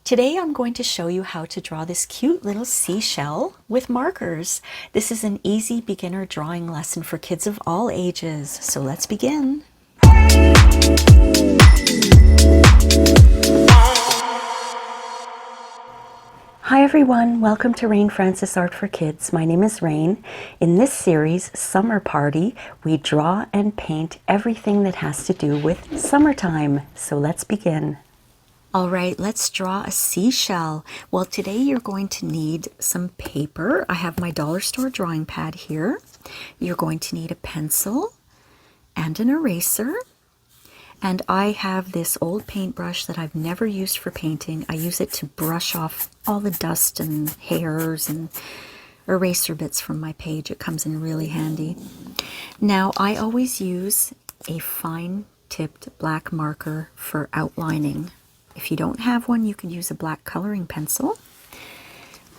Today I'm going to show you how to draw this cute little seashell with markers. This is an easy beginner drawing lesson for kids of all ages. So let's begin. Hi everyone, welcome to Rain Francis Art for Kids. My name is Rain. In this series, Summer Party, we draw and paint everything that has to do with summertime. So let's begin. All right, let's draw a seashell. Well, today you're going to need some paper. I have my dollar store drawing pad here. You're going to need a pencil and an eraser. And I have this old paintbrush that I've never used for painting. I use it to brush off all the dust and hairs and eraser bits from my page. It comes in really handy. Now, I always use a fine-tipped black marker for outlining. If you don't have one, you could use a black coloring pencil.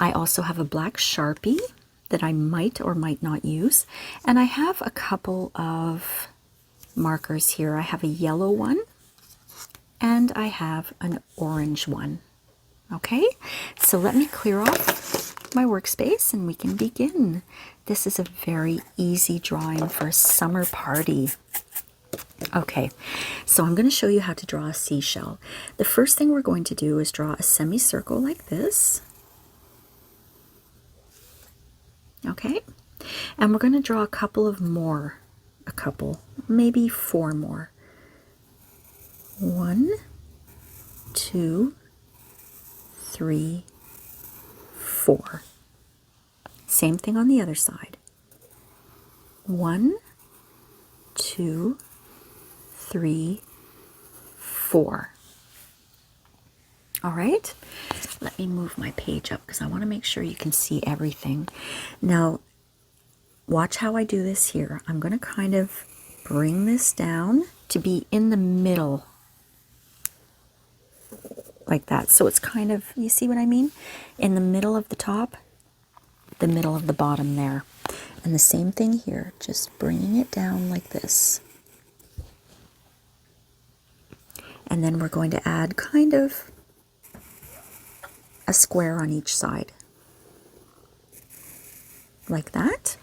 I also have a black Sharpie that I might or might not use. And I have a couple of markers here. I have a yellow one and I have an orange one. Okay, so let me clear off my workspace and we can begin. This is a very easy drawing for a summer party. Okay, so I'm going to show you how to draw a seashell. The first thing we're going to do is draw a semicircle like this. Okay, and we're going to draw a couple of more, maybe four more. 1, 2, 3, 4. Same thing on the other side. 1, 2, 3, 4. All right, let me move my page up because I want to make sure you can see everything. Now, watch how I do this here. I'm going to kind of bring this down to be in the middle, like that. So it's kind of, you see what I mean? In the middle of the top, the middle of the bottom there. And the same thing here, just bringing it down like this. And then we're going to add kind of a square on each side, like that.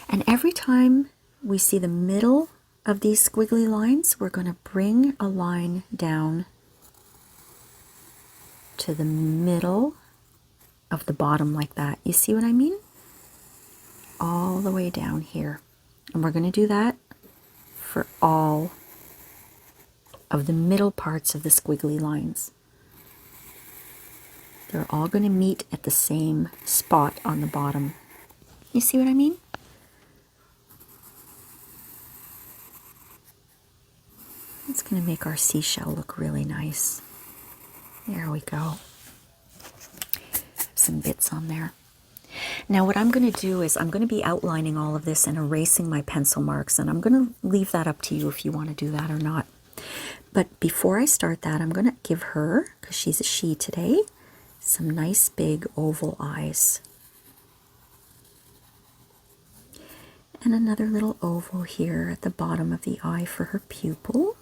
And every time we see the middle of these squiggly lines, we're going to bring a line down to the middle of the bottom like that. You see what I mean? All the way down here. And we're going to do that for all of the middle parts of the squiggly lines. They're all going to meet at the same spot on the bottom. You see what I mean? It's going to make our seashell look really nice. There we go. Some bits on there. Now what I'm going to do is I'm going to be outlining all of this and erasing my pencil marks, and I'm going to leave that up to you if you want to do that or not. But before I start that, I'm going to give her, because she's a she today, some nice big oval eyes. And another little oval here at the bottom of the eye for her pupil.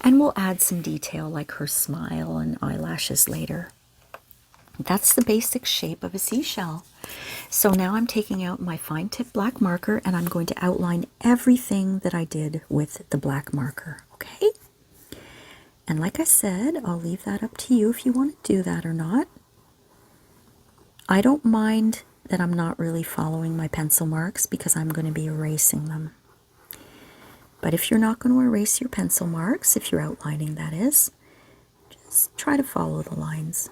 And we'll add some detail like her smile and eyelashes later. That's the basic shape of a seashell. So now I'm taking out my fine tip black marker and I'm going to outline everything that I did with the black marker, okay? And like I said, I'll leave that up to you if you want to do that or not. I don't mind that I'm not really following my pencil marks because I'm going to be erasing them. But if you're not going to erase your pencil marks, if you're outlining that is, just try to follow the lines.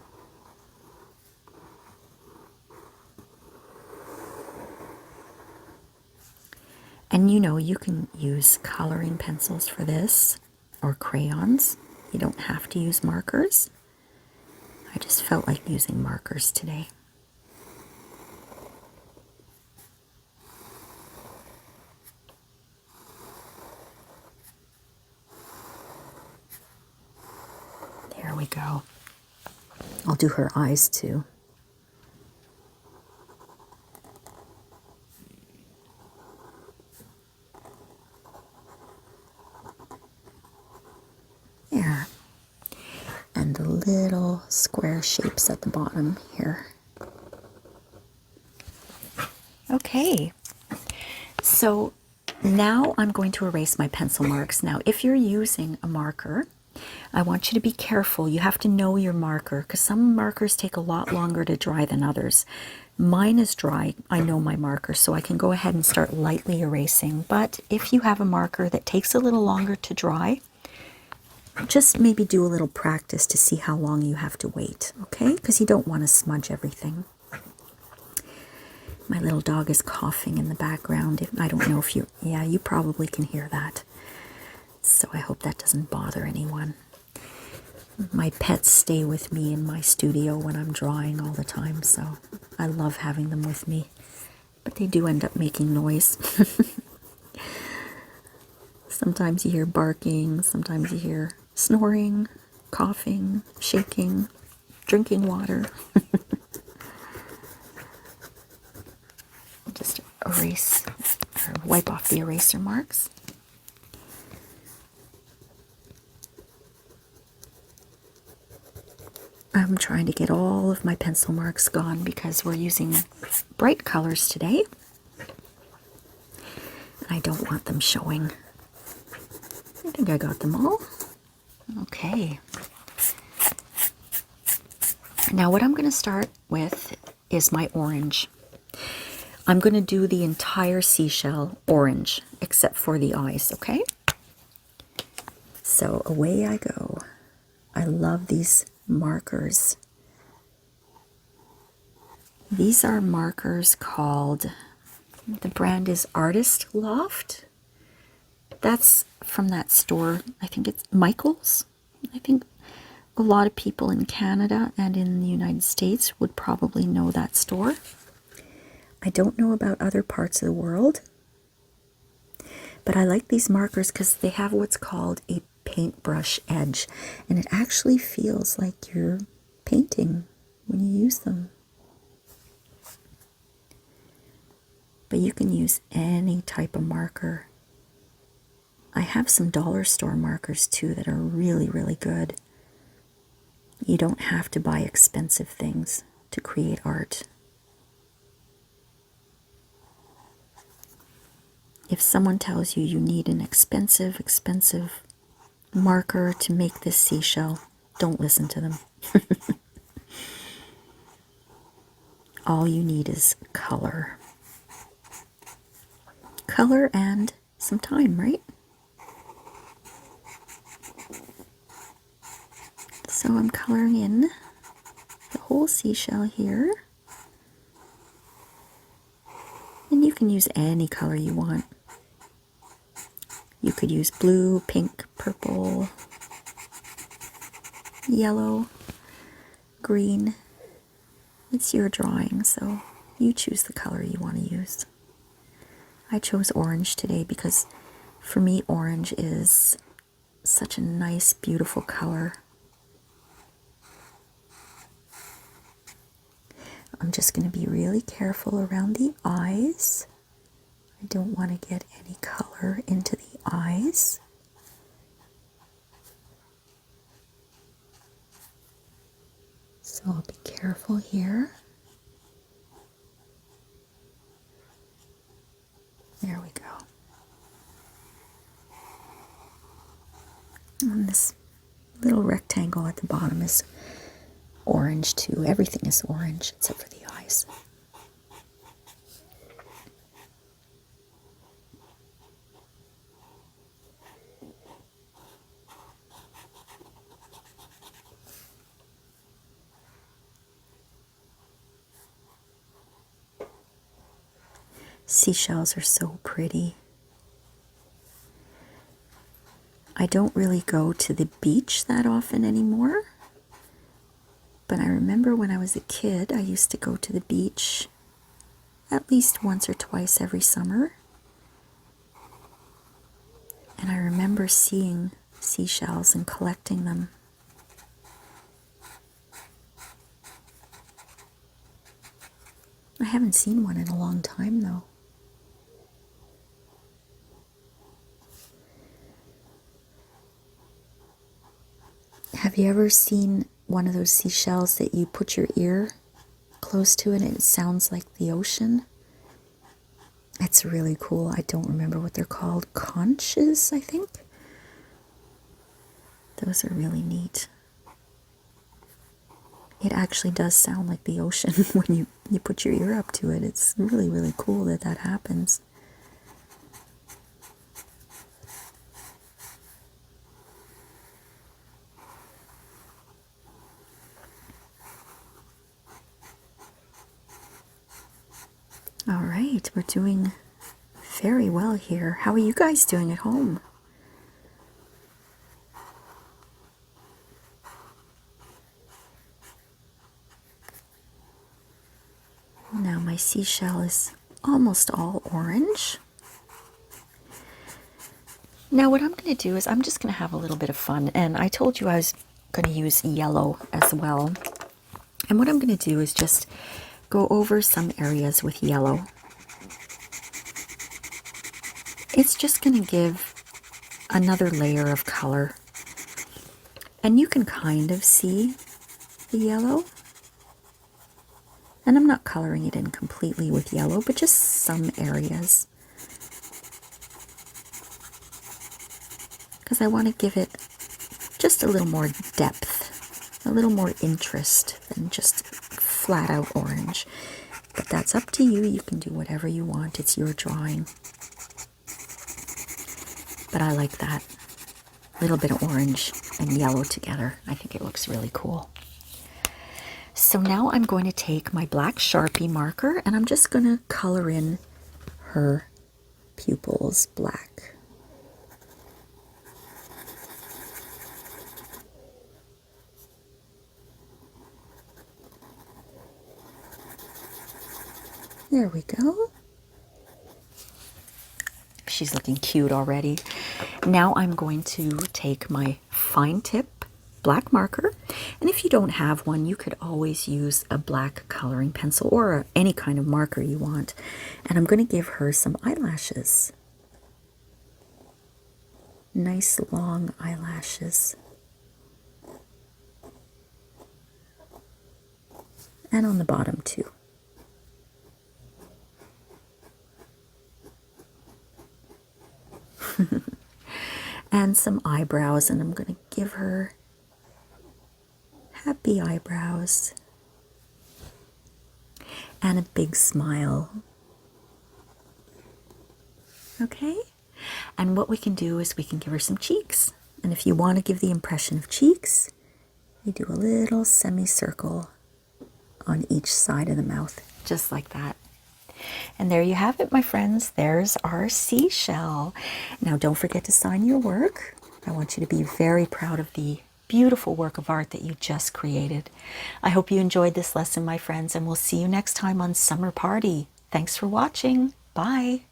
And you know, you can use coloring pencils for this or crayons. You don't have to use markers. I just felt like using markers today. There we go. I'll do her eyes too. There. and the little square shapes at the bottom here. Okay, so now I'm going to erase my pencil marks. Now, if you're using a marker, I want you to be careful. You have to know your marker because some markers take a lot longer to dry than others. Mine is dry. I know my marker, so I can go ahead and start lightly erasing. But if you have a marker that takes a little longer to dry, just maybe do a little practice to see how long you have to wait, okay? Because you don't want to smudge everything. My little dog is coughing in the background. I don't know if yeah, you probably can hear that. So I hope that doesn't bother anyone. My pets stay with me in my studio when I'm drawing all the time, so I love having them with me. But they do end up making noise. Sometimes you hear barking, sometimes you hear snoring, coughing, shaking, drinking water. Just erase or wipe off the eraser marks. I'm trying to get all of my pencil marks gone because we're using bright colors today. I don't want them showing. I think I got them all. Okay. Now what I'm going to start with is my orange. I'm going to do the entire seashell orange except for the eyes, okay? So away I go. I love these markers. These are markers called, the brand is Artist Loft. That's from that store, I think it's Michael's. I think a lot of people in Canada and in the United States would probably know that store. I don't know about other parts of the world, but I like these markers because they have what's called a paintbrush edge, and it actually feels like you're painting when you use them. But you can use any type of marker. I have some dollar store markers too that are really, really good. You don't have to buy expensive things to create art. If someone tells you you need an expensive marker to make this seashell, don't listen to them. All you need is color. Color and some time, right? So I'm coloring in the whole seashell here. And you can use any color you want. You could use blue, pink, purple, yellow, green. It's your drawing, so you choose the color you want to use. I chose orange today because for me orange is such a nice, beautiful color. I'm just going to be really careful around the eyes. I don't want to get any color into the eyes. So I'll be careful here. There we go. And this little rectangle at the bottom is orange too. Everything is orange except for the eyes. Seashells are so pretty. I don't really go to the beach that often anymore, but I remember when I was a kid, I used to go to the beach at least once or twice every summer. And I remember seeing seashells and collecting them. I haven't seen one in a long time though. Have you ever seen one of those seashells that you put your ear close to it and it sounds like the ocean? It's really cool. I don't remember what they're called. Conches, I think. Those are really neat. It actually does sound like the ocean when you put your ear up to it. It's really, really cool that that happens. All right, we're doing very well here. How are you guys doing at home? Now my seashell is almost all orange. Now what I'm going to do is I'm just going to have a little bit of fun, and I told you I was going to use yellow as well. And what I'm going to do is just go over some areas with yellow. It's just going to give another layer of color. And you can kind of see the yellow. And I'm not coloring it in completely with yellow, but just some areas. Because I want to give it just a little more depth, a little more interest than just flat out orange. But that's up to you. You can do whatever you want. It's your drawing. But I like that little bit of orange and yellow together. I think it looks really cool. So now I'm going to take my black Sharpie marker and I'm just going to color in her pupils black. There we go. She's looking cute already. Now I'm going to take my fine tip black marker, and if you don't have one, you could always use a black coloring pencil or any kind of marker you want. And I'm going to give her some eyelashes. Nice long eyelashes. And on the bottom too. And some eyebrows, and I'm going to give her happy eyebrows and a big smile. Okay? And what we can do is we can give her some cheeks. And if you want to give the impression of cheeks, you do a little semicircle on each side of the mouth, just like that. And there you have it, my friends. There's our seashell. Now, don't forget to sign your work. I want you to be very proud of the beautiful work of art that you just created. I hope you enjoyed this lesson, my friends, and we'll see you next time on Summer Party. Thanks for watching. Bye.